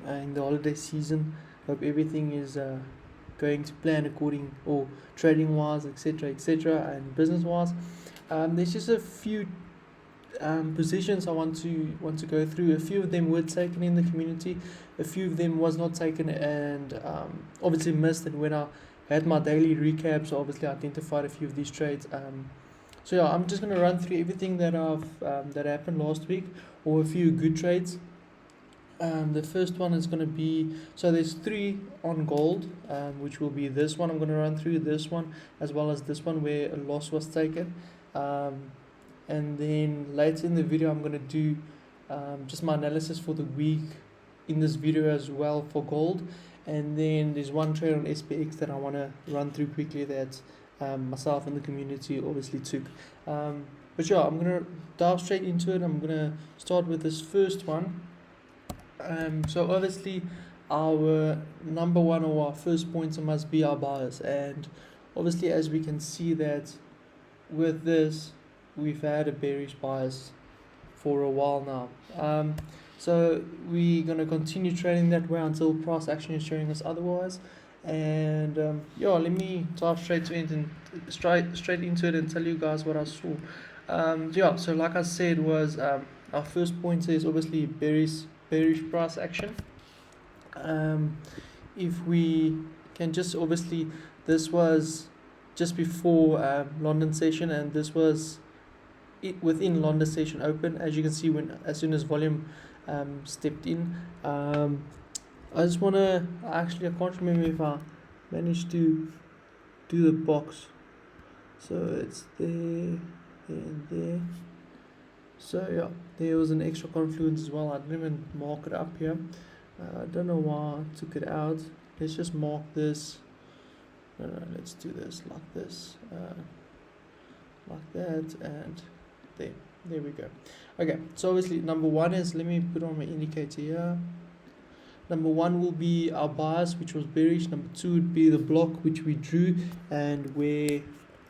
in the holiday season. Hope everything is going to plan according, or trading wise, etc., and business wise. There's just a few positions I want to go through. A few of them were taken in the community, a few of them was not taken, and obviously missed. And when I had my daily recaps, I obviously identified a few of these trades. So yeah, I'm just gonna run through everything that that happened last week, or a few good trades. The first one is going to be, so there's 3 on gold, which will be this one. I'm going to run through this one as well as this one where a loss was taken. And then later in the video I'm going to do just my analysis for the week in this video as well for gold. And then there's one trade on SPX that I want to run through quickly that myself and the community obviously took. But yeah, I'm going to dive straight into it. I'm going to start with this first one. So obviously our number one, or our first pointer, must be our buyers, and obviously as we can see that with this we've had a bearish bias for a while now. So we're going to continue trading that way until price action is showing us otherwise. And yeah, let me dive straight into it and tell you guys what I saw. Yeah, so like I said, was our first pointer is obviously bearish price action. If we can just, obviously this was just before London session, and this was it within London session open, as you can see, as soon as volume stepped in. I just want to, actually I can't remember if I managed to do the box, so it's there and there. So yeah, there was an extra confluence as well. I didn't even mark it up here. I don't know why I took it out. Let's just mark this. No, let's do this like this, like that, and there we go. Okay, so obviously number one is, let me put on my indicator here. Number one will be our bias, which was bearish. Number two would be the block which we drew and where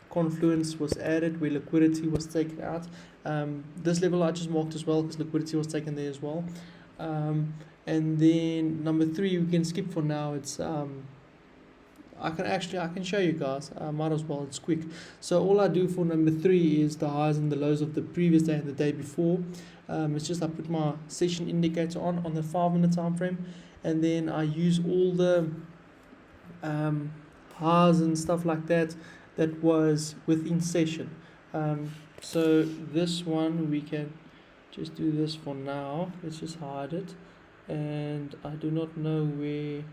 confluence was added, where liquidity was taken out. This level I just marked as well because liquidity was taken there as well. And then number three we can skip for now. It's I can show you guys. Might as well, it's quick. So all I do for number three is the highs and the lows of the previous day and the day before. It's just I put my session indicator on the 5-minute time frame, and then I use all the highs and stuff like that was within session. So this one we can just do this for now. Let's just hide it, and I do not know where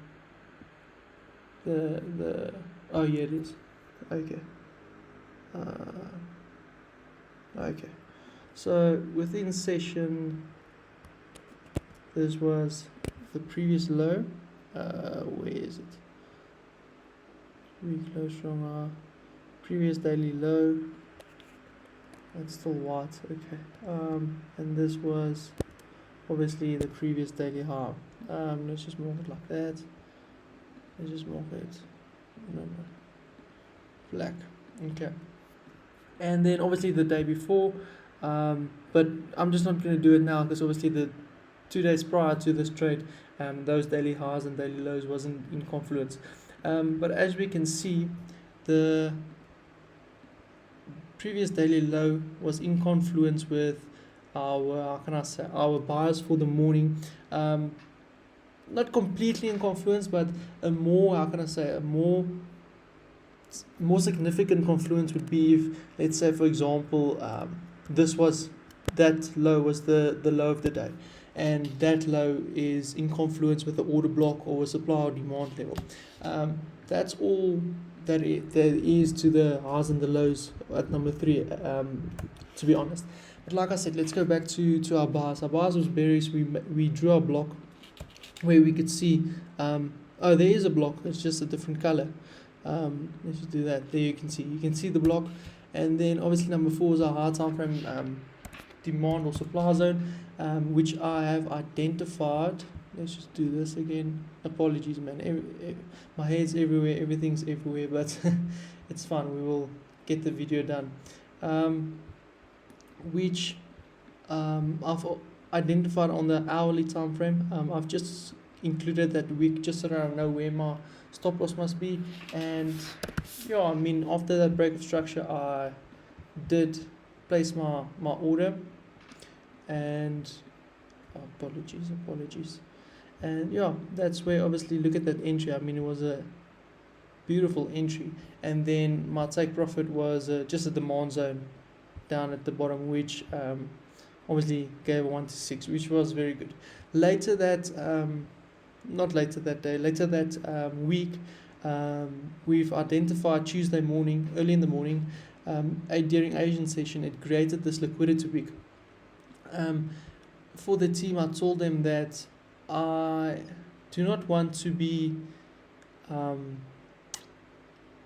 the oh yeah, it is. Okay. Okay. So within session, this was the previous low. Where is it? Week low, strong R. Previous daily low. That's still white. Okay. And this was obviously the previous daily high. Let's just mark it like that. Let's just mark it. No. Black. Okay. And then obviously the day before. But I'm just not going to do it now because obviously the 2 days prior to this trade, those daily highs and daily lows wasn't in confluence. But as we can see, the previous daily low was in confluence with our, our bias for the morning. Not completely in confluence, but a more, a more significant confluence would be if, let's say for example, that low was the low of the day, and that low is in confluence with the order block or a supply or demand level. That's all that there is to the highs and the lows at number three, to be honest. But like I said, let's go back to our bias. Our bias was bearish. We drew our block where we could see, oh, there is a block, it's just a different color. Let's just do that. There you can see the block. And then obviously number four is our high time frame demand or supply zone, which I have identified. Let's just do this again. Apologies, man. My head's everywhere, everything's everywhere, but it's fine. We will get the video done. Which I've identified on the hourly time frame. I've just included that week just so that I know where my stop loss must be. And yeah, I mean, after that break of structure, I did place my order, and apologies. And yeah, that's where obviously look at that entry. I mean, it was a beautiful entry. And then my take profit was just a demand zone down at the bottom, which obviously gave a 1 to 6, which was very good. Later that, not later that day, later that week, we've identified Tuesday morning, early in the morning, during Asian session, it created this liquidity week. For the team, I told them that I do not want to be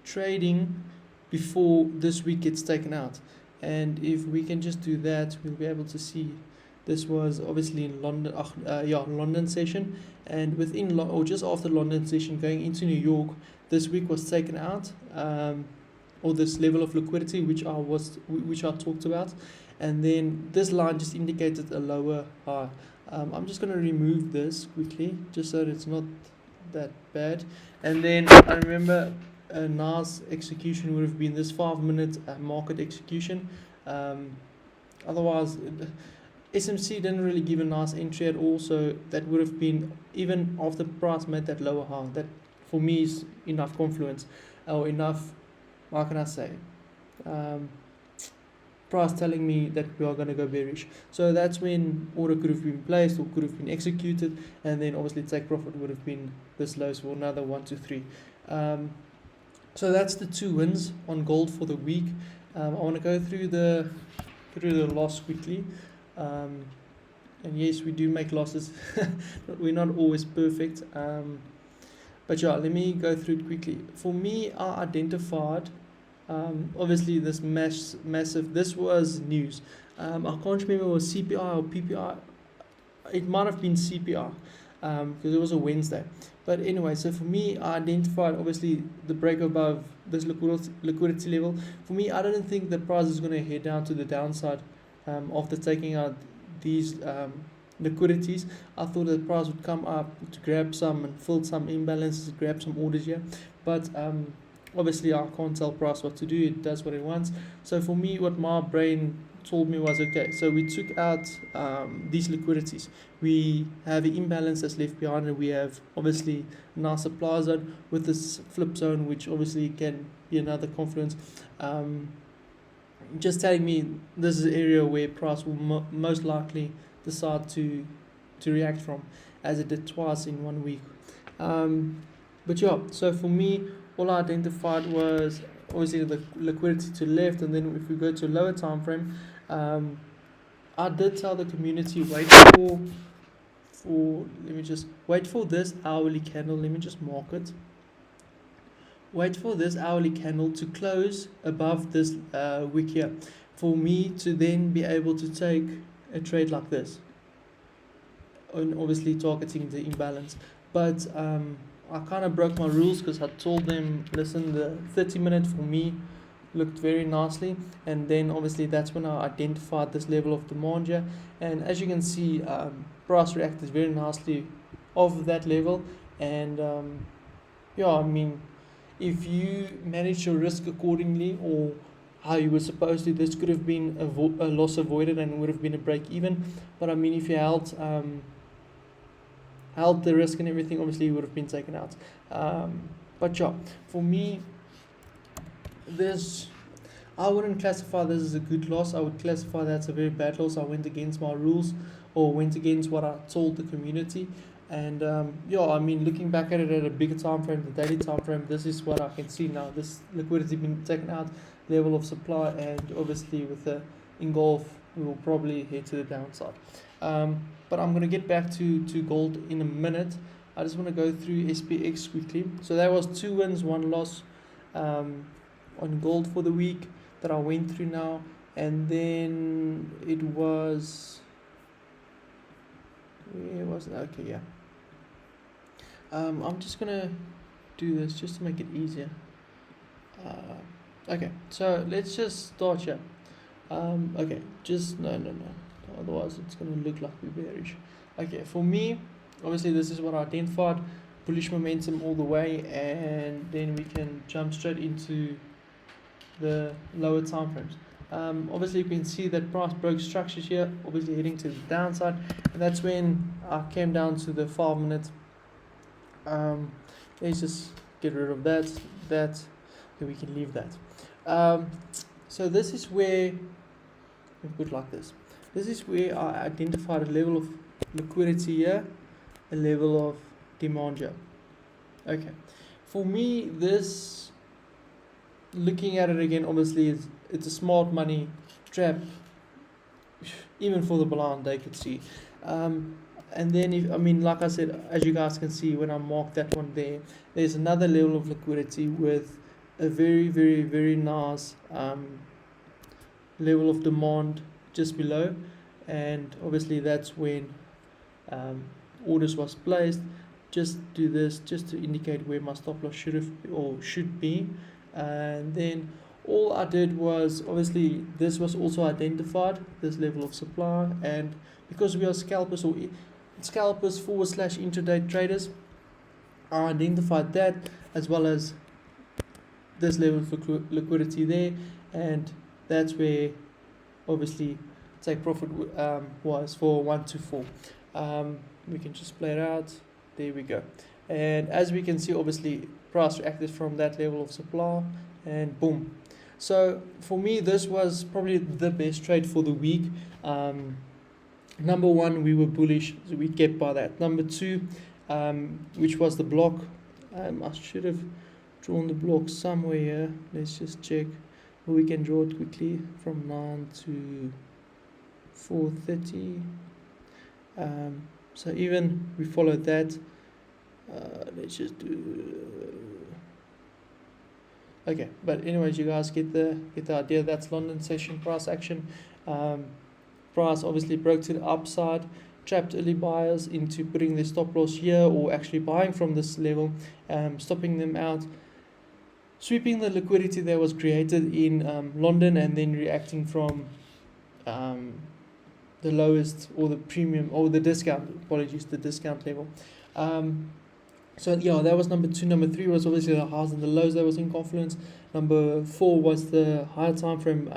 trading before this week gets taken out, and if we can just do that, we'll be able to see. This was obviously in London, London session, and within or just after London session, going into New York, this week was taken out, or this level of liquidity which I talked about, and then this line just indicated a lower high. I'm just going to remove this quickly just so that it's not that bad. And then I remember a nice execution would have been this 5-minute market execution. Otherwise, SMC didn't really give a nice entry at all, so that would have been, even after price made that lower high, that for me is enough confluence, or enough, how can I say, price telling me that we are going to go bearish. So that's when order could have been placed or could have been executed, and then obviously take profit would have been this low for another 1 to 3. So that's the 2 wins on gold for the week. I want to go through the loss quickly. And yes, we do make losses. We're not always perfect. But yeah, let me go through it quickly. For me, I identified, obviously this massive, this was news. I can't remember if it was CPI or PPI. It might have been CPI, because it was a Wednesday. But anyway, so for me, I identified obviously the break above this liquidity level. For me, I didn't think the price is going to head down to the downside after taking out these liquidities. I thought the price would come up to grab some and fill some imbalances, grab some orders here. But obviously, I can't tell price what to do. It does what it wants. So for me, what my brain told me was, okay, so we took out these liquidities. We have an imbalance that's left behind, and we have obviously a nice supply zone with this flip zone, which obviously can be another confluence. Just telling me this is an area where price will most likely decide to react from, as it did twice in 1 week. But yeah, so for me, all I identified was obviously the liquidity to the left, and then if we go to a lower time frame, I did tell the community wait for this hourly candle. Let me just mark it. Wait for this hourly candle to close above this wick here, for me to then be able to take a trade like this, and obviously targeting the imbalance. But I kind of broke my rules, because I told them, listen, the 30-minute for me looked very nicely, and then obviously that's when I identified this level of demand here, and as you can see, price reacted very nicely off that level. And yeah, I mean, if you manage your risk accordingly, or how you were supposed to, this could have been a loss avoided and would have been a break even. But I mean, if you held the risk and everything, obviously it would have been taken out. But yeah, for me, I wouldn't classify this as a good loss. I would classify that as a very bad loss. I went against my rules, or went against what I told the community. And yeah, I mean, looking back at it at a bigger time frame, the daily time frame, this is what I can see now. This liquidity being taken out, level of supply, and obviously with the engulf, we will probably head to the downside. But I'm going to get back to gold in a minute. I just want to go through SPX quickly. So that was 2 wins, 1 loss on gold for the week that I went through now. And then it was, where was it? Okay, yeah. I'm just gonna do this just to make it easier. Okay, so let's just start here. Okay, just no. Otherwise, it's gonna look like we're bearish. Okay, for me, obviously this is what I identified, bullish momentum all the way, and then we can jump straight into the lower time frames. Obviously you can see that price broke structures here, obviously heading to the downside, and that's when I came down to the 5 minute. Let's just get rid of that, then we can leave that. So this is where, we put like this is where I identified a level of liquidity here, a level of demand here. Okay, for me this, looking at it again, obviously it's a smart money trap, even for the blind they could see. And then like I said, as you guys can see when I marked that one there, there's another level of liquidity with a very, very, very nice level of demand just below, and obviously that's when orders was placed. Just do this just to indicate where my stop loss should be, and then all I did was, obviously this was also identified, this level of supply, and because we are scalpers forward / intraday traders, I identified that as well as this level of liquidity there, and that's where obviously take profit was for 1 to 4. We can just play it out. There we go. And as we can see, obviously price reacted from that level of supply, and boom. So for me, this was probably the best trade for the week. Number one, we were bullish, so we kept by that. Number two, which was the block. I should have drawn the block somewhere here. Let's just check. We can draw it quickly from 9 to 4:30. So even we followed that. Let's just do. Okay, but anyways, you guys get the idea. That's London session price action. Price obviously broke to the upside, trapped early buyers into putting their stop loss here, or actually buying from this level, stopping them out, sweeping the liquidity that was created in London, and then reacting from the lowest, or the premium, or the discount, the discount level. So yeah, that was number two. Number three was obviously the highs and the lows that was in confluence. Number four was the higher time frame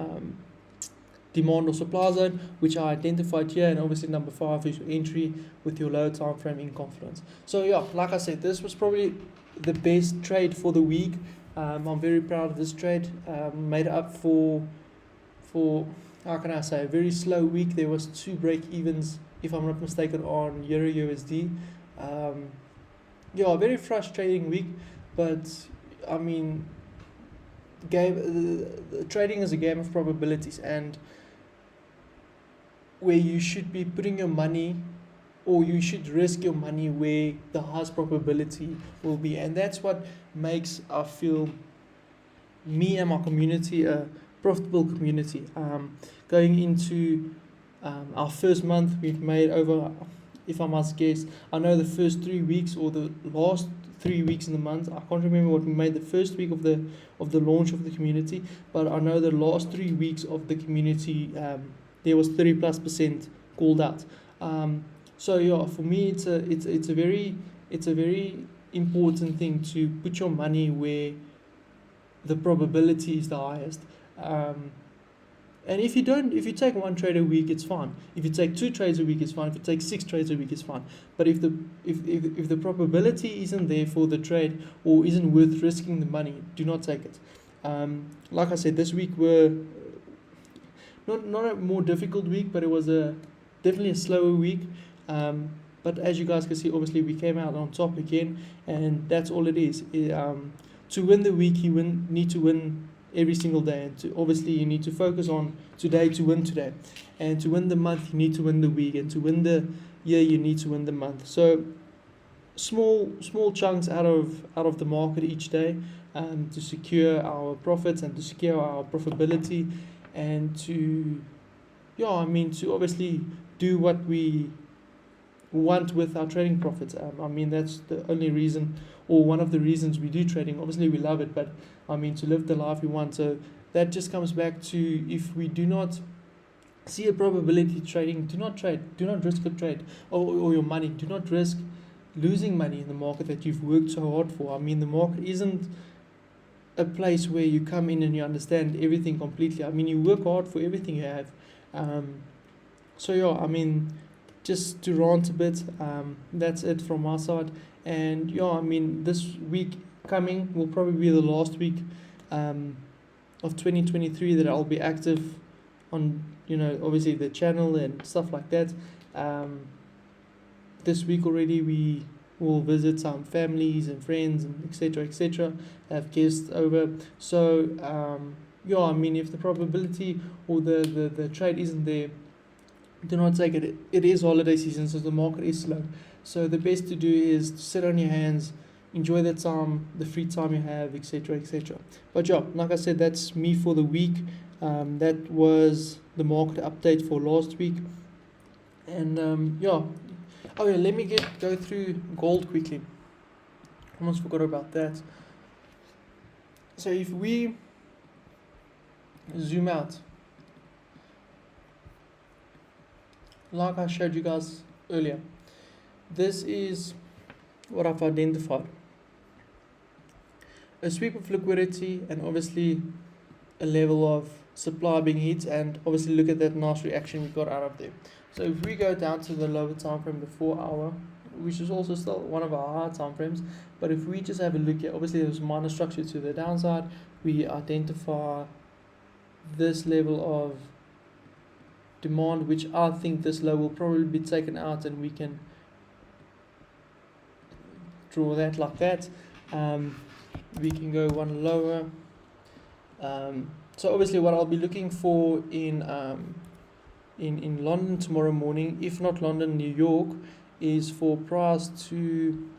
demand or supply zone, which I identified here, and obviously number five is your entry with your lower time frame in confluence. So yeah, like I said, this was probably the best trade for the week. I'm very proud of this trade. Made up for how can I say, a very slow week. There was 2 break evens, if I'm not mistaken, on Euro USD. Yeah, a very frustrating week, but I mean, trading is a game of probabilities, and where you should be putting your money, or you should risk your money where the highest probability will be, and that's what makes, I feel, me and my community a profitable community. Going into our first month, we've made over, if I must guess, I know the first 3 weeks or the last 3 weeks in the month, I can't remember what we made the first week of the launch of the community, but I know the last 3 weeks of the community, there was 30+% called out. So yeah, for me, it's a very important thing to put your money where the probability is the highest. And if you take 1 trade a week, it's fine. If you take 2 trades a week, it's fine. If you take 6 trades a week, it's fine. But if the probability isn't there for the trade, or isn't worth risking the money, do not take it. Like I said, this week were not a more difficult week, but it was definitely a slower week. But as you guys can see, obviously we came out on top again, and that's all it is. To win the week, you need to win every single day, and obviously you need to focus on today to win today, and to win the month you need to win the week, and to win the year you need to win the month. So small chunks out of the market each day, to secure our profits and to secure our profitability, and to obviously do what we want with our trading profits. That's the only reason, or one of the reasons we do trading. Obviously we love it, but to live the life we want. So that just comes back to, if we do not see a probability trading, do not trade, do not risk a trade, or your money, do not risk losing money in the market that you've worked so hard for. I mean, the market isn't a place where you come in and you understand everything completely. I mean, you work hard for everything you have. So yeah, I mean, just to rant a bit, that's it from my side. And yeah, I mean, this week coming will probably be the last week of 2023 that I'll be active on, obviously the channel and stuff like that. This week already we will visit some families and friends and etc. Have guests over. So yeah, I mean, if the probability or the trade isn't there, do not take it. It is holiday season, so the market is slow. So the best to do is to sit on your hands, enjoy the time, the free time you have, etc. But yeah, like I said, that's me for the week. That was the market update for last week. And yeah. Oh yeah, let me go through gold quickly. Almost forgot about that. So if we zoom out, like I showed you guys earlier, this is what I've identified. A sweep of liquidity and obviously a level of supply being hit, and obviously look at that nice reaction we got out of there. So if we go down to the lower time frame, the 4 hour, which is also still one of our higher time frames, but if we just have a look at, obviously there's minor structure to the downside, we identify this level of demand, which I think this low will probably be taken out, and we can draw that like that. We can go one lower. So obviously what I'll be looking for in London tomorrow morning, if not London, New York, is for price to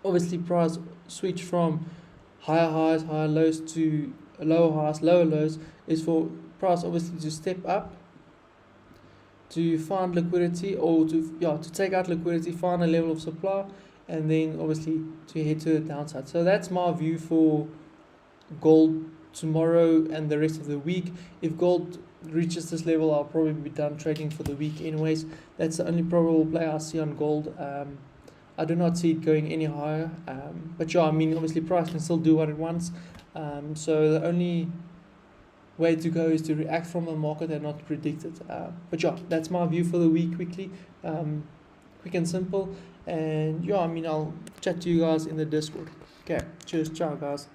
obviously price switch from higher highs, higher lows to lower highs, lower lows, is for price obviously to step up, to find liquidity, or to take out liquidity, find a level of supply, and then obviously to head to the downside. So that's my view for gold tomorrow and the rest of the week. If gold reaches this level, I'll probably be done trading for the week anyways. That's the only probable play I see on gold. I do not see it going any higher, but yeah, I mean, obviously price can still do what it wants, so the only way to go is to react from the market and not predict it. But yeah, that's my view for the week quickly, quick and simple. And yeah, I mean, I'll chat to you guys in the Discord. Okay, cheers, ciao guys.